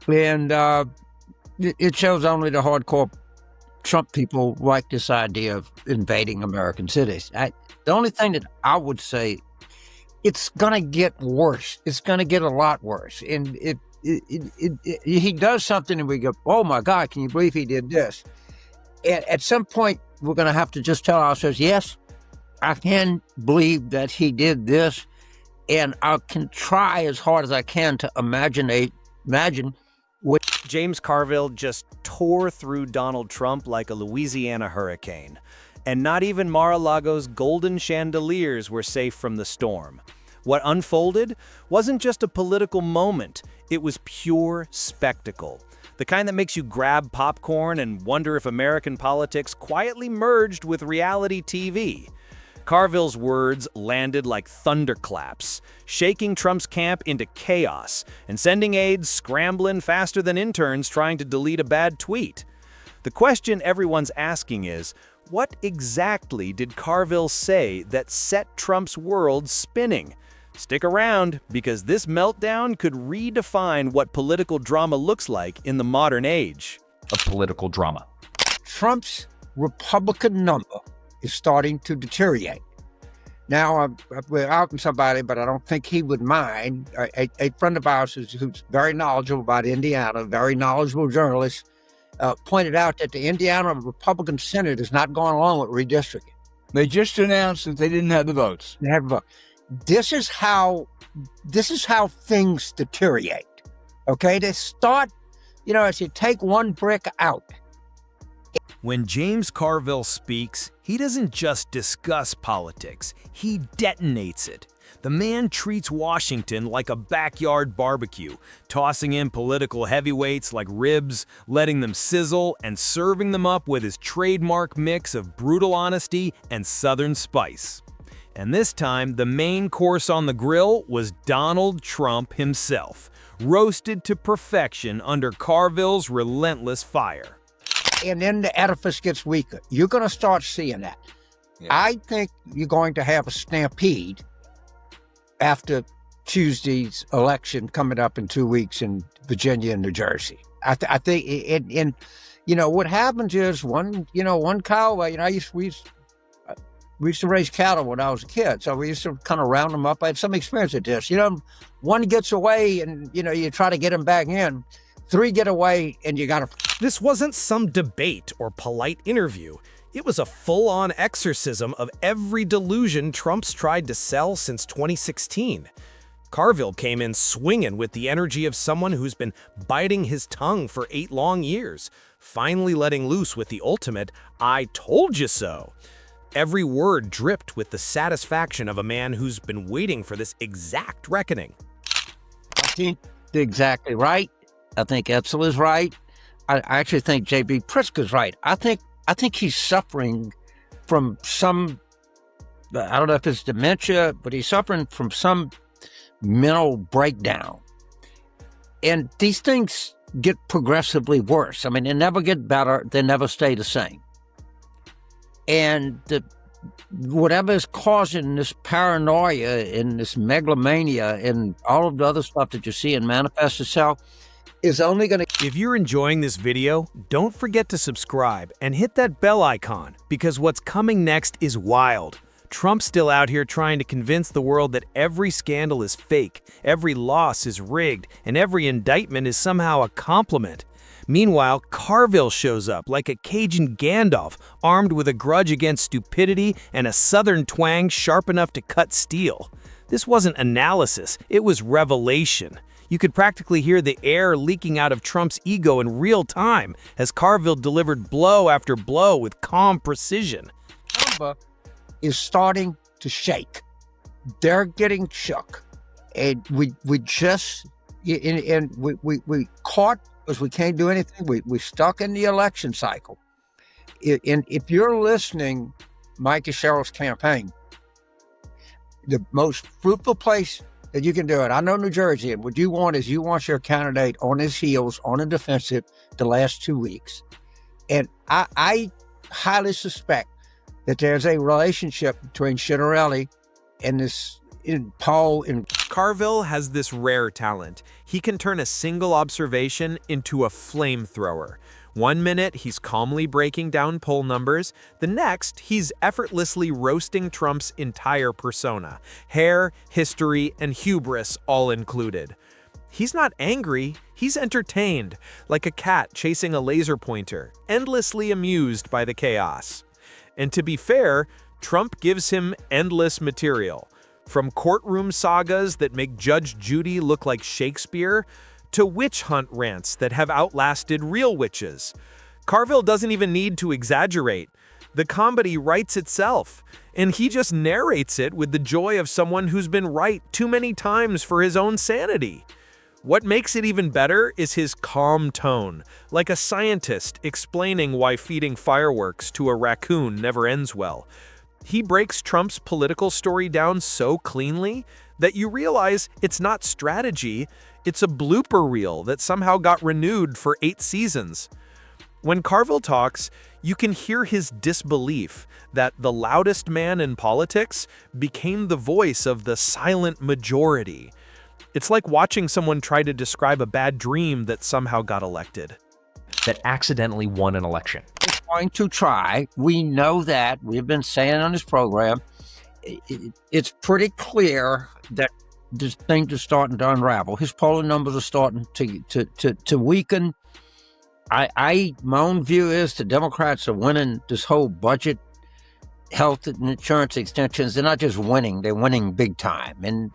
And it shows only the hardcore Trump people like this idea of invading American cities. The only thing that I would say, it's going to get worse. It's going to get a lot worse. And he does something and we go, oh my God, can you believe he did this? And at some point, we're going to have to just tell ourselves, yes, I can believe that he did this. And I can try as hard as I can to imagine what. James Carville just tore through Donald Trump like a Louisiana hurricane. And not even Mar-a-Lago's golden chandeliers were safe from the storm. What unfolded wasn't just a political moment, it was pure spectacle. The kind that makes you grab popcorn and wonder if American politics quietly merged with reality TV. Carville's words landed like thunderclaps, shaking Trump's camp into chaos and sending aides scrambling faster than interns trying to delete a bad tweet. The question everyone's asking is, what exactly did Carville say that set Trump's world spinning? Stick around, because this meltdown could redefine what political drama looks like in the modern age. Of political drama. Trump's Republican number is starting to deteriorate. Now, we're out with somebody, but I don't think he would mind. A friend of ours who's very knowledgeable about Indiana, very knowledgeable journalist, pointed out that the Indiana Republican Senate is not going along with redistricting. They just announced that they didn't have the votes. They have votes. This is how things deteriorate. Okay, they start, as you take one brick out. When James Carville speaks, he doesn't just discuss politics, he detonates it. The man treats Washington like a backyard barbecue, tossing in political heavyweights like ribs, letting them sizzle, and serving them up with his trademark mix of brutal honesty and Southern spice. And this time, the main course on the grill was Donald Trump himself, roasted to perfection under Carville's relentless fire. And then the edifice gets weaker. You're going to start seeing that. Yeah. I think you're going to have a stampede after Tuesday's election coming up in 2 weeks in Virginia and New Jersey. I think, what happens is one cow. We used to raise cattle when I was a kid, so we used to kind of round them up. I had some experience at this. One gets away, and you try to get them back in. 3 get away, and you got to. This wasn't some debate or polite interview. It was a full-on exorcism of every delusion Trump's tried to sell since 2016. Carville came in swinging with the energy of someone who's been biting his tongue for 8 long years, finally letting loose with the ultimate, "I told you so." Every word dripped with the satisfaction of a man who's been waiting for this exact reckoning. I think exactly right. I think Edsel is right. I actually think J.B. Pritzker's right. I think he's suffering from some, I don't know if it's dementia, but he's suffering from some mental breakdown. And these things get progressively worse. I mean, they never get better. They never stay the same. And whatever is causing this paranoia and this megalomania and all of the other stuff that you see and manifest itself is only going to... If you're enjoying this video, don't forget to subscribe and hit that bell icon, because what's coming next is wild. Trump's still out here trying to convince the world that every scandal is fake, every loss is rigged, and every indictment is somehow a compliment. Meanwhile, Carville shows up like a Cajun Gandalf, armed with a grudge against stupidity and a Southern twang sharp enough to cut steel. This wasn't analysis, it was revelation. You could practically hear the air leaking out of Trump's ego in real time as Carville delivered blow after blow with calm precision. Number is starting to shake. They're getting shook. And we caught because we can't do anything. We stuck in the election cycle. And if you're listening, Mike Sherrill's campaign, the most fruitful place that you can do it. I know New Jersey, and what you want is you want your candidate on his heels, on the defensive, the last 2 weeks. And I highly suspect that there's a relationship between Schiaparelli and this in Paul and Carville has this rare talent. He can turn a single observation into a flamethrower. One minute, he's calmly breaking down poll numbers. The next, he's effortlessly roasting Trump's entire persona. Hair, history, and hubris all included. He's not angry, he's entertained, like a cat chasing a laser pointer, endlessly amused by the chaos. And to be fair, Trump gives him endless material. From courtroom sagas that make Judge Judy look like Shakespeare, to witch hunt rants that have outlasted real witches. Carville doesn't even need to exaggerate. The comedy writes itself, and he just narrates it with the joy of someone who's been right too many times for his own sanity. What makes it even better is his calm tone, like a scientist explaining why feeding fireworks to a raccoon never ends well. He breaks Trump's political story down so cleanly that you realize it's not strategy, it's a blooper reel that somehow got renewed for 8 seasons. When Carville talks, you can hear his disbelief that the loudest man in politics became the voice of the silent majority. It's like watching someone try to describe a bad dream that somehow got elected. That accidentally won an election. is going to try. We know that. We've been saying on this program. It's pretty clear that this thing is starting to unravel. His polling numbers are starting to weaken. My own view is the Democrats are winning this whole budget, health and insurance extensions. They're not just winning; they're winning big time. And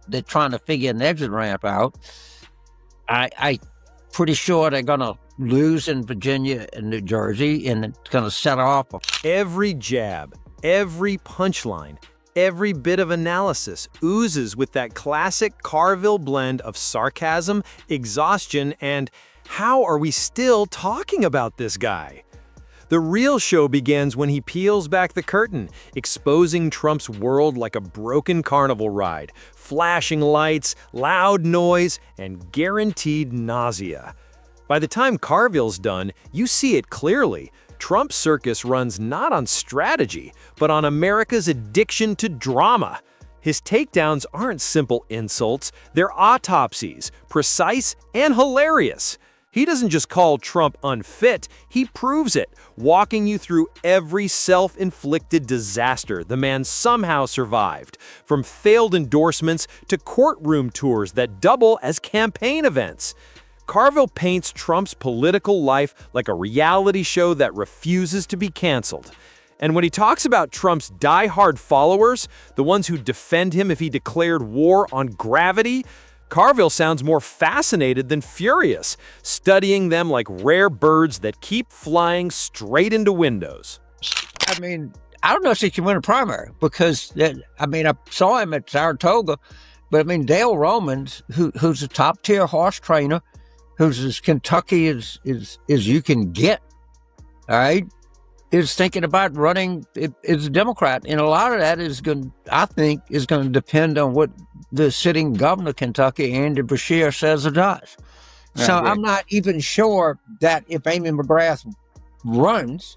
they're trying to figure an exit ramp out. I pretty sure they're going to lose in Virginia and New Jersey, and it's going to set off. Every jab, every punchline, every bit of analysis oozes with that classic Carville blend of sarcasm, exhaustion, and how are we still talking about this guy? The real show begins when he peels back the curtain, exposing Trump's world like a broken carnival ride. Flashing lights, loud noise, and guaranteed nausea. By the time Carville's done, you see it clearly. Trump's circus runs not on strategy, but on America's addiction to drama. His takedowns aren't simple insults, they're autopsies, precise and hilarious. He doesn't just call Trump unfit, he proves it, walking you through every self-inflicted disaster the man somehow survived, from failed endorsements to courtroom tours that double as campaign events. Carville paints Trump's political life like a reality show that refuses to be canceled. And when he talks about Trump's die-hard followers, the ones who defend him if he declared war on gravity, Carville sounds more fascinated than furious, studying them like rare birds that keep flying straight into windows. I mean, I don't know if he can win a primary because, I saw him at Saratoga, but Dale Romans, who's a top-tier horse trainer, who's as Kentucky as you can get, all right, is thinking about running as a Democrat. And a lot of that is going to depend on what the sitting governor of Kentucky, Andy Beshear, says or does. So I'm not even sure that if Amy McGrath runs,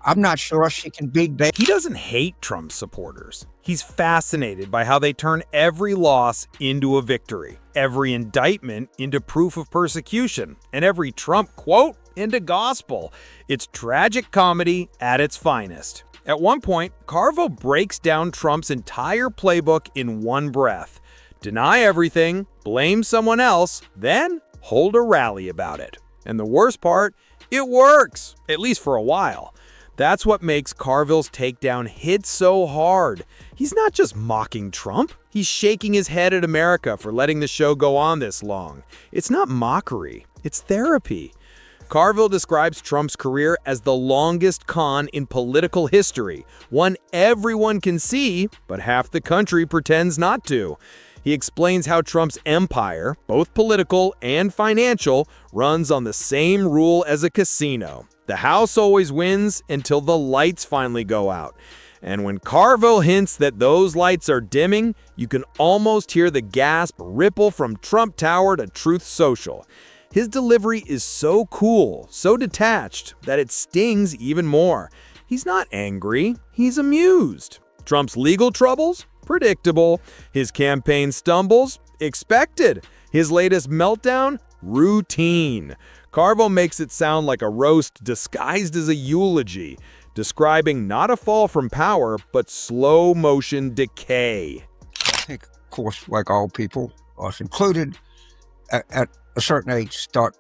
I'm not sure she can beat He doesn't hate Trump supporters. He's fascinated by how they turn every loss into a victory, every indictment into proof of persecution, and every Trump quote into gospel. It's tragic comedy at its finest. At one point, Carville breaks down Trump's entire playbook in one breath. Deny everything, blame someone else, then hold a rally about it. And the worst part, it works, at least for a while. That's what makes Carville's takedown hit so hard. He's not just mocking Trump, he's shaking his head at America for letting the show go on this long. It's not mockery, it's therapy. Carville describes Trump's career as the longest con in political history, one everyone can see, but half the country pretends not to. He explains how Trump's empire, both political and financial, runs on the same rule as a casino. The house always wins until the lights finally go out. And when Carville hints that those lights are dimming, you can almost hear the gasp ripple from Trump Tower to Truth Social. His delivery is so cool, so detached, that it stings even more. He's not angry, he's amused. Trump's legal troubles? Predictable. His campaign stumbles? Expected. His latest meltdown? Routine. Carville makes it sound like a roast disguised as a eulogy, describing not a fall from power, but slow-motion decay. I think, of course, like all people, us included, at a certain age start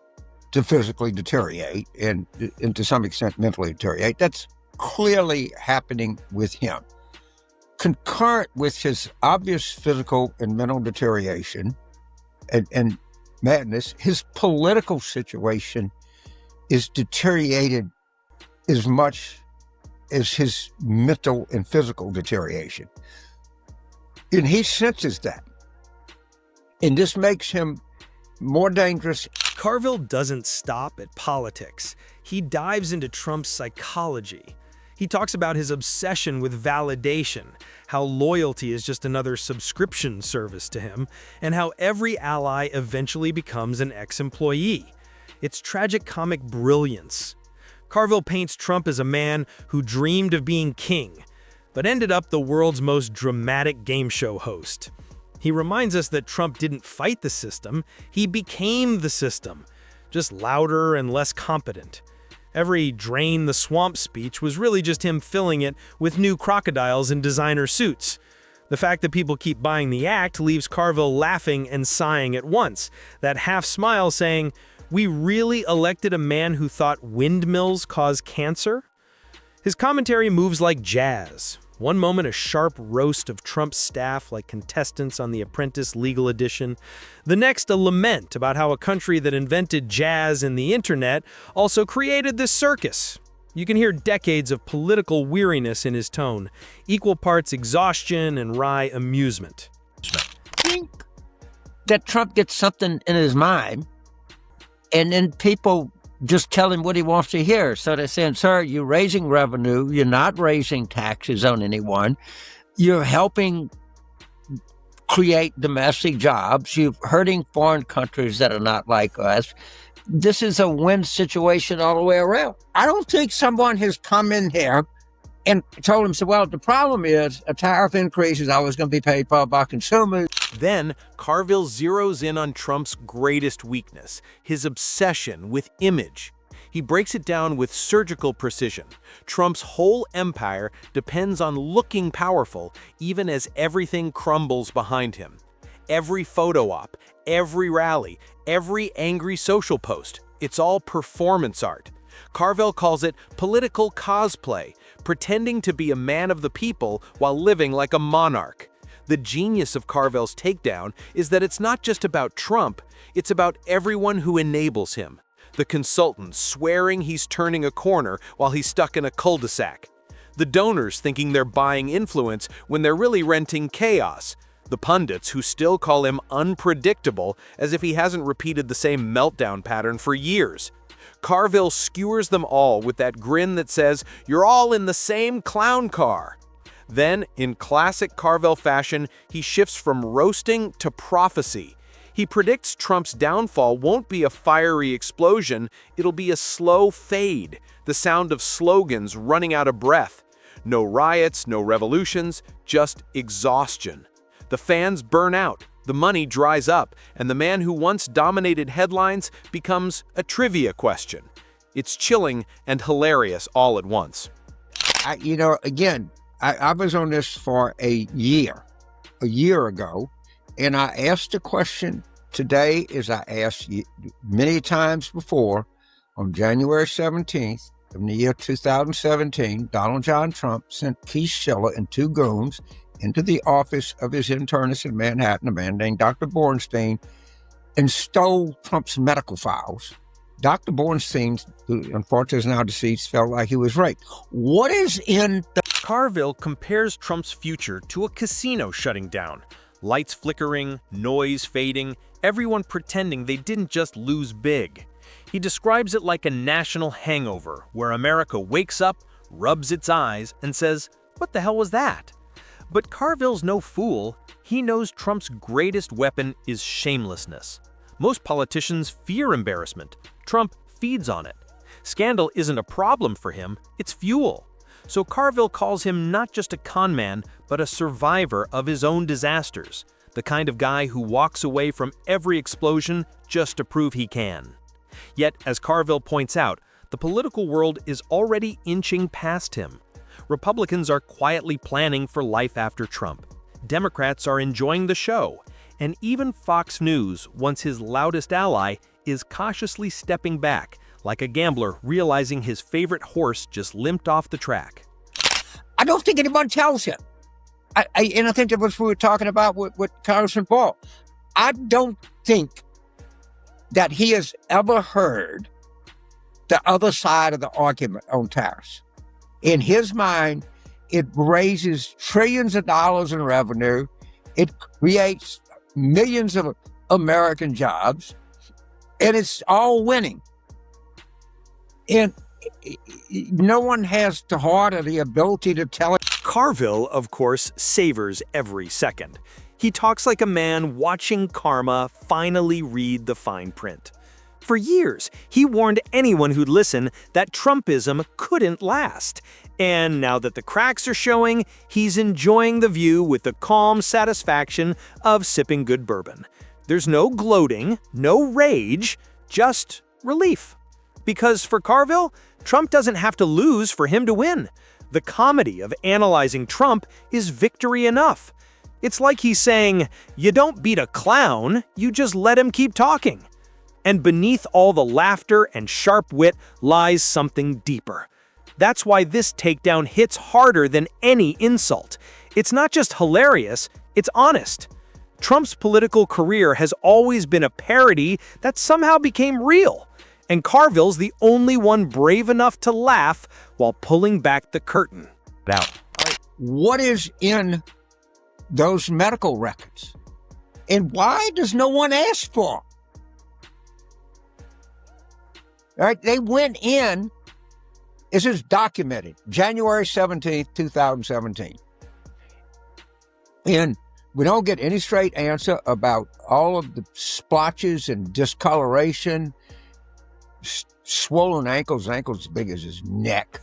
to physically deteriorate and to some extent mentally deteriorate. That's clearly happening with him. Concurrent with his obvious physical and mental deterioration and madness, his political situation is deteriorated as much as his mental and physical deterioration. And he senses that. And this makes him more dangerous. Carville doesn't stop at politics. He dives into Trump's psychology. He talks about his obsession with validation, how loyalty is just another subscription service to him, and how every ally eventually becomes an ex-employee. It's tragic-comic brilliance. Carville paints Trump as a man who dreamed of being king, but ended up the world's most dramatic game show host. He reminds us that Trump didn't fight the system, he became the system, just louder and less competent. Every drain the swamp speech was really just him filling it with new crocodiles in designer suits. The fact that people keep buying the act leaves Carville laughing and sighing at once, that half smile saying, "We really elected a man who thought windmills cause cancer?" His commentary moves like jazz. One moment a sharp roast of Trump's staff like contestants on The Apprentice Legal Edition. The next a lament about how a country that invented jazz and the internet also created this circus. You can hear decades of political weariness in his tone, equal parts exhaustion and wry amusement. Think that Trump gets something in his mind, and then people just tell him what he wants to hear. So they're saying, sir, you're raising revenue, you're not raising taxes on anyone, you're helping create domestic jobs, you're hurting foreign countries that are not like us. This is a win situation all the way around. I don't think someone has come in here and told him, so, well, the problem is a tariff increase is always going to be paid for by consumers. Then, Carville zeroes in on Trump's greatest weakness, his obsession with image. He breaks it down with surgical precision. Trump's whole empire depends on looking powerful, even as everything crumbles behind him. Every photo op, every rally, every angry social post, it's all performance art. Carville calls it political cosplay, pretending to be a man of the people while living like a monarch. The genius of Carville's takedown is that it's not just about Trump, it's about everyone who enables him. The consultants swearing he's turning a corner while he's stuck in a cul-de-sac. The donors thinking they're buying influence when they're really renting chaos. The pundits who still call him unpredictable as if he hasn't repeated the same meltdown pattern for years. Carville skewers them all with that grin that says, "You're all in the same clown car." Then, in classic Carville fashion, he shifts from roasting to prophecy. He predicts Trump's downfall won't be a fiery explosion, it'll be a slow fade, the sound of slogans running out of breath. No riots, no revolutions, just exhaustion. The fans burn out, the money dries up, and the man who once dominated headlines becomes a trivia question. It's chilling and hilarious all at once. I was on this for a year ago, and I asked the question today as I asked many times before. On January 17th of the year 2017, Donald John Trump sent Keith Schiller and two goons into the office of his internist in Manhattan, a man named Dr. Bornstein, and stole Trump's medical files. Dr. Bornstein, who unfortunately is now deceased, felt like he was raped. What is in the... Carville compares Trump's future to a casino shutting down. Lights flickering, noise fading, everyone pretending they didn't just lose big. He describes it like a national hangover, where America wakes up, rubs its eyes, and says, "What the hell was that?" But Carville's no fool. He knows Trump's greatest weapon is shamelessness. Most politicians fear embarrassment. Trump feeds on it. Scandal isn't a problem for him, it's fuel. So Carville calls him not just a con man, but a survivor of his own disasters, the kind of guy who walks away from every explosion just to prove he can. Yet, as Carville points out, the political world is already inching past him. Republicans are quietly planning for life after Trump. Democrats are enjoying the show, and even Fox News, once his loudest ally, is cautiously stepping back, like a gambler realizing his favorite horse just limped off the track. I don't think anyone tells him. And I think that was what we were talking about with Congressman Paul. I don't think that he has ever heard the other side of the argument on tariffs. In his mind, it raises trillions of dollars in revenue. It creates millions of American jobs, and it's all winning. And no one has the heart or the ability to tell it. Carville, of course, savors every second. He talks like a man watching karma finally read the fine print. For years, he warned anyone who'd listen that Trumpism couldn't last. And now that the cracks are showing, he's enjoying the view with the calm satisfaction of sipping good bourbon. There's no gloating, no rage, just relief. Because for Carville, Trump doesn't have to lose for him to win. The comedy of analyzing Trump is victory enough. It's like he's saying, you don't beat a clown, you just let him keep talking. And beneath all the laughter and sharp wit lies something deeper. That's why this takedown hits harder than any insult. It's not just hilarious, it's honest. Trump's political career has always been a parody that somehow became real. And Carville's the only one brave enough to laugh while pulling back the curtain. What is in those medical records? And why does no one ask for them? All right, they went in, this is documented, January 17th, 2017. And we don't get any straight answer about all of the splotches and discoloration, swollen ankles as big as his neck.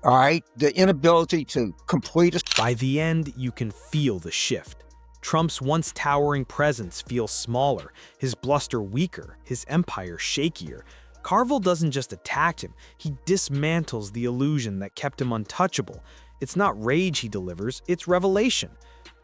All right, the inability to complete a... By the end, you can feel the shift. Trump's once towering presence feels smaller, his bluster weaker, his empire shakier. Carville doesn't just attack him, he dismantles the illusion that kept him untouchable. It's not rage he delivers, it's revelation.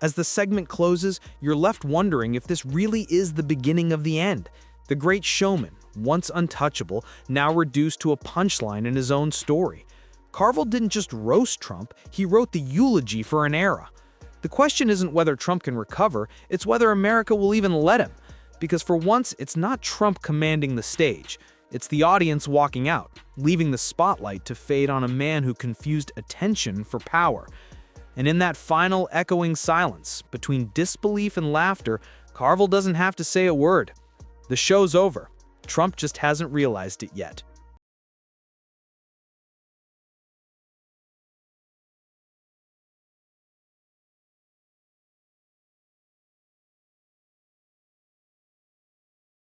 As the segment closes, you're left wondering if this really is the beginning of the end. The great showman, once untouchable, now reduced to a punchline in his own story. Carville didn't just roast Trump, he wrote the eulogy for an era. The question isn't whether Trump can recover, it's whether America will even let him. Because for once, it's not Trump commanding the stage. It's the audience walking out, leaving the spotlight to fade on a man who confused attention for power. And in that final echoing silence, between disbelief and laughter, Carville doesn't have to say a word. The show's over. Trump just hasn't realized it yet.